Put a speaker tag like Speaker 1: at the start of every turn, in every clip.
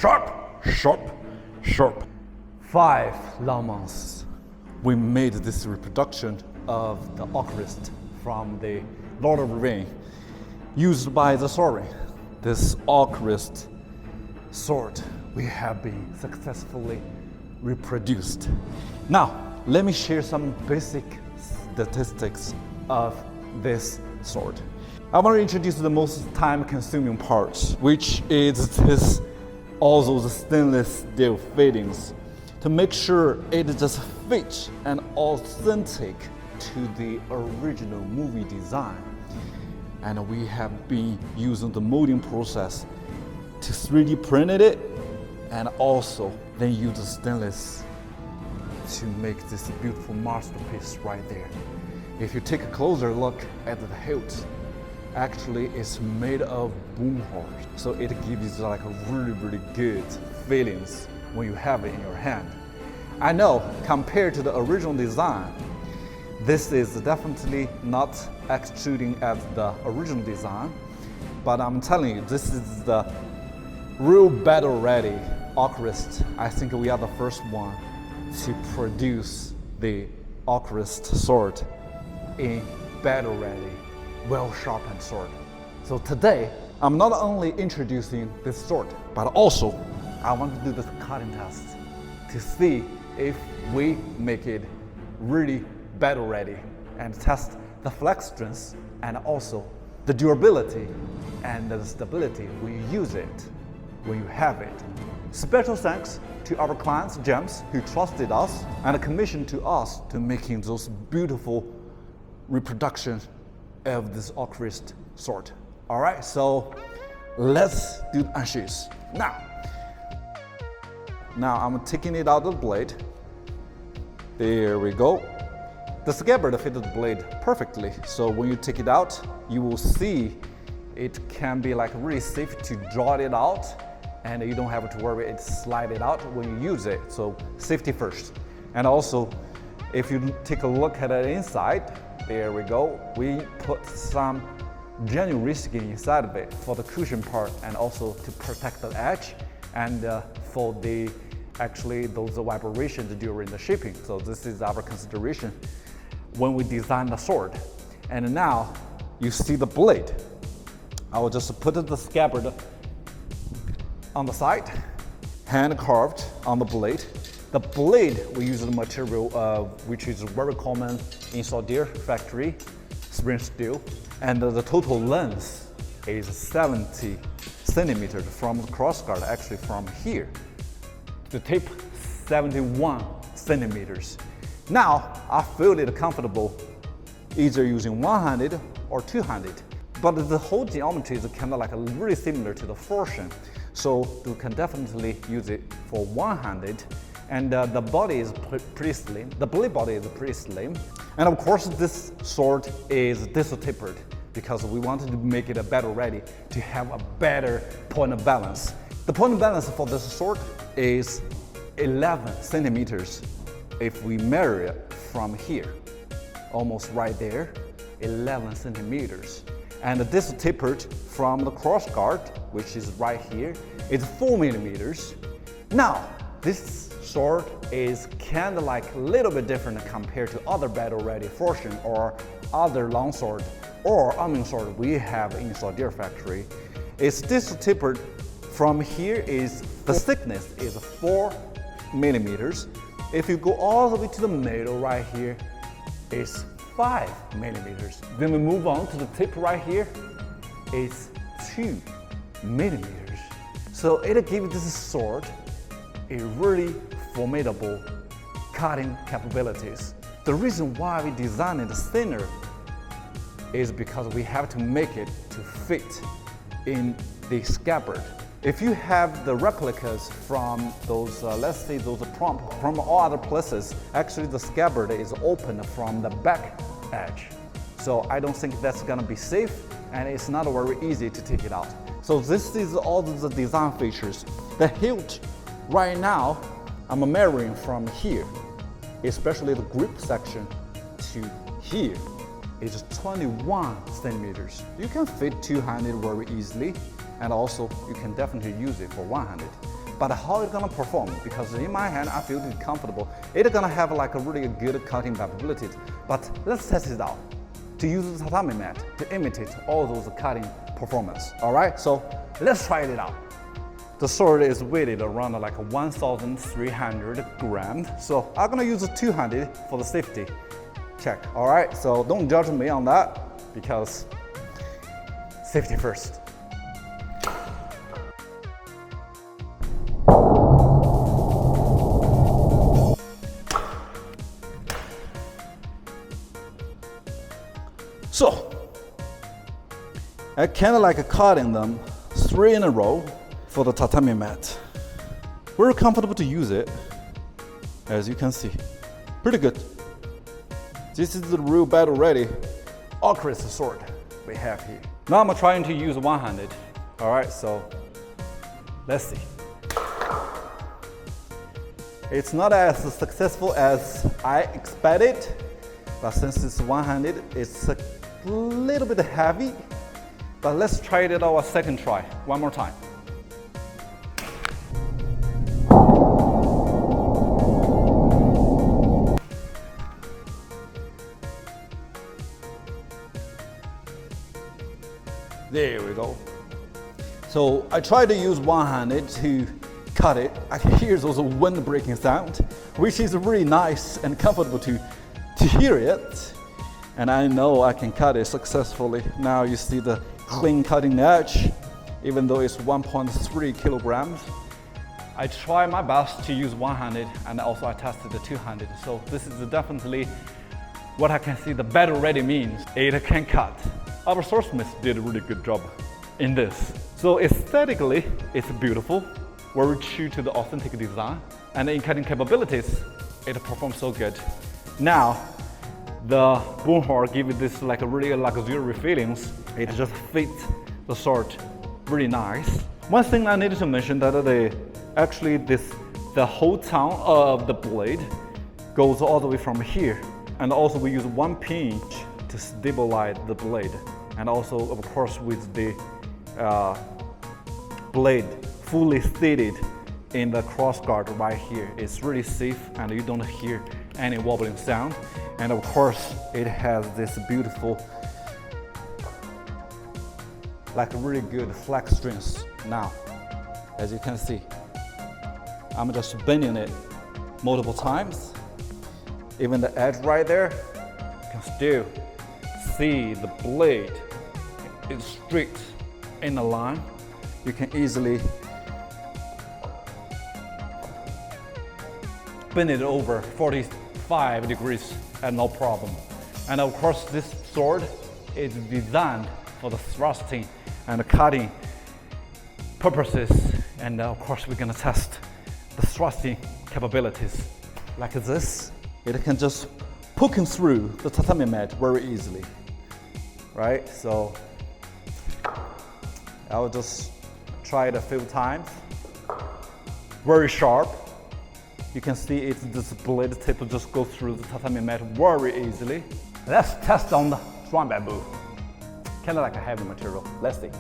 Speaker 1: sharp, sharp, sharp. 5 long months. We made this reproduction of the Orcrist from the Lord of the Ring, used by the Thorin. This Orcrist sword we have been successfully reproduced. Now, let me share some basic statistics of this sword. I want to introduce the most time-consuming part, which is all those stainless steel fittings, to make sure it just fits and authentic to the original movie design. And we have been using the molding process to 3D print it, and also then use the stainless to make this beautiful masterpiece right there. If you take a closer look at the hilt, actually it's made of bullhorn, so it gives you like a really good feelings when you have it in your hand. I know compared to the original design, this is definitely not extruding as the original design, but I'm telling you, this is the real battle ready Orcrist. I think we are the first one to produce the Orcrist sword in battle ready, well sharpened sword. So today, I'm not only introducing this sword, but also I want to do this cutting test to see if we make it really battle ready, and test the flex strength and also the durability and the stability when you use it, when you have it. Special thanks to our clients, James, who trusted us and commissioned to us to making those beautiful reproductions of this Orcrist sword. All right, so let's do the unsheath. Now I'm taking it out of the blade. There we go. The scabbard fits the blade perfectly, so when you take it out, you will see it can be like really safe to draw it out, and you don't have to worry it slide it out when you use it. So safety first. And also, if you take a look at the inside, there we go. We put some genuine risking inside of it for the cushion part, and also to protect the edge, and for the those vibrations during the shipping. So this is our consideration when we design the sword. And now you see the blade. I will just put the scabbard on the side, hand carved on the blade. The blade, we use the material which is very common in Swordier factory, spring steel, and the total length is 70 centimeters from the crossguard, actually from here to the tip, 71 centimeters. Now, I feel it comfortable either using one-handed or two-handed, but the whole geometry is kind of like really similar to the Fortune, so you can definitely use it for one-handed. And the body is pretty slim. The blade body is pretty slim. And of course, this sword is tapered because we wanted to make it a battle ready to have a better point of balance. The point of balance for this sword is 11 centimeters if we measure it from here, almost right there, 11 centimeters. And this tapered from the crossguard, which is right here, is 4 millimeters. Now, this sword is kind of like a little bit different compared to other battle-ready Fortune or other longsword or arming sword we have in Swordier factory. It's this tapered from here is, the thickness is 4 millimeters. If you go all the way to the middle right here, it's 5 millimeters. Then we move on to the tip right here, it's 2 millimeters. So it gives this sword a really formidable cutting capabilities. The reason why we designed it thinner is because we have to make it to fit in the scabbard. If you have the replicas from those, let's say those from all other places, actually the scabbard is open from the back edge. So I don't think that's gonna be safe, and it's not very easy to take it out. So this is all the design features. The hilt right now, I'm measuring from here, especially the grip section to here, is 21 centimeters. You can fit two-handed very easily, and also you can definitely use it for one-handed. but how it's gonna perform, because in my hand, I feel it's comfortable. It's gonna have like a really good cutting capability, but let's test it out. To use the tatami mat to imitate all those cutting performance, all right? So let's try it out. The sword is weighted around like 1,300 grams, so I'm gonna use 200 for the safety check, all right? So don't judge me on that, because safety first. So, I kind of like cutting them 3 in a row for the tatami mat. Very comfortable to use it, as you can see. Pretty good. This is the real battle ready Orcrist sword we have here. Now I'm trying to use one-handed. All right, so let's see. It's not as successful as I expected, but since it's one-handed, it's a little bit heavy. But let's try it out a second try, one more time. There we go. So I try to use one-handed to cut it. I can hear those wind breaking sound, which is really nice and comfortable to hear it. And I know I can cut it successfully. Now you see the clean cutting edge, even though it's 1.3 kilograms. I try my best to use one-handed, and also I tested the two-handed. So this is definitely what I can see the battle ready means. It can cut. Our swordsmith did a really good job in this. So aesthetically, it's beautiful, very true to the authentic design, and in cutting capabilities, it performs so good. Now, the bullhorn gives this like a really luxurious feelings. It just fits the sword really nice. One thing I needed to mention that the whole tongue of the blade goes all the way from here, and also we use one pinch to stabilize the blade, and also of course with the blade fully seated in the crossguard right here. It's really safe and you don't hear any wobbling sound. And of course, it has this beautiful, like really good flex strings now. As you can see, I'm just bending it multiple times. Even the edge right there, you can still see the blade is straight in a line. You can easily bend it over 45 degrees and no problem. And of course, this sword is designed for the thrusting and cutting purposes. And of course, we're gonna test the thrusting capabilities. Like this, it can just poking through the tatami mat very easily, right? So I'll just try it a few times. Very sharp. You can see this blade tip just go through the tatami mat very easily. Let's test on the strong bamboo. Kind of like a heavy material. Let's see.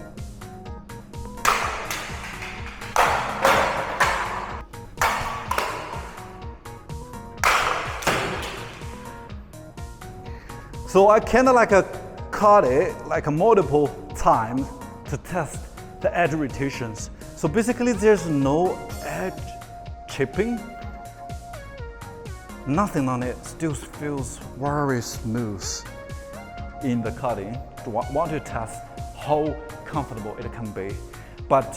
Speaker 1: So I kind of like cut it like multiple times to test the edge rotations. So basically there's no edge chipping. Nothing on it, still feels very smooth in the cutting. Want to test how comfortable it can be. But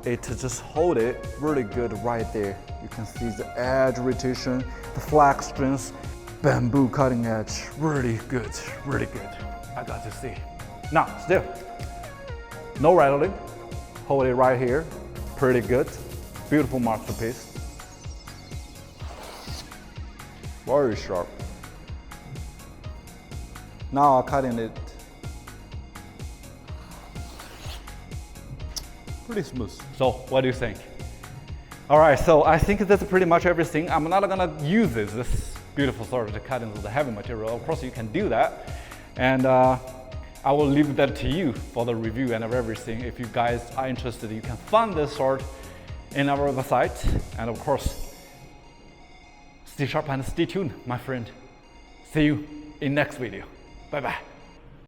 Speaker 1: it just hold it really good right there. You can see the edge rotation, the flex strength, bamboo cutting edge, really good, really good. I got to see. Now, still, no rattling. Hold it right here, pretty good. Beautiful masterpiece. Very sharp. Now I'm cutting it pretty smooth. So what do you think? All right, so I think that's pretty much everything. I'm not gonna use this beautiful sword to cut into the heavy material. Of course you can do that. And I will leave that to you for the review and everything. If you guys are interested, you can find this sword in our website. And of course, stay sharp and stay tuned, my friend. See you in next video. Bye bye.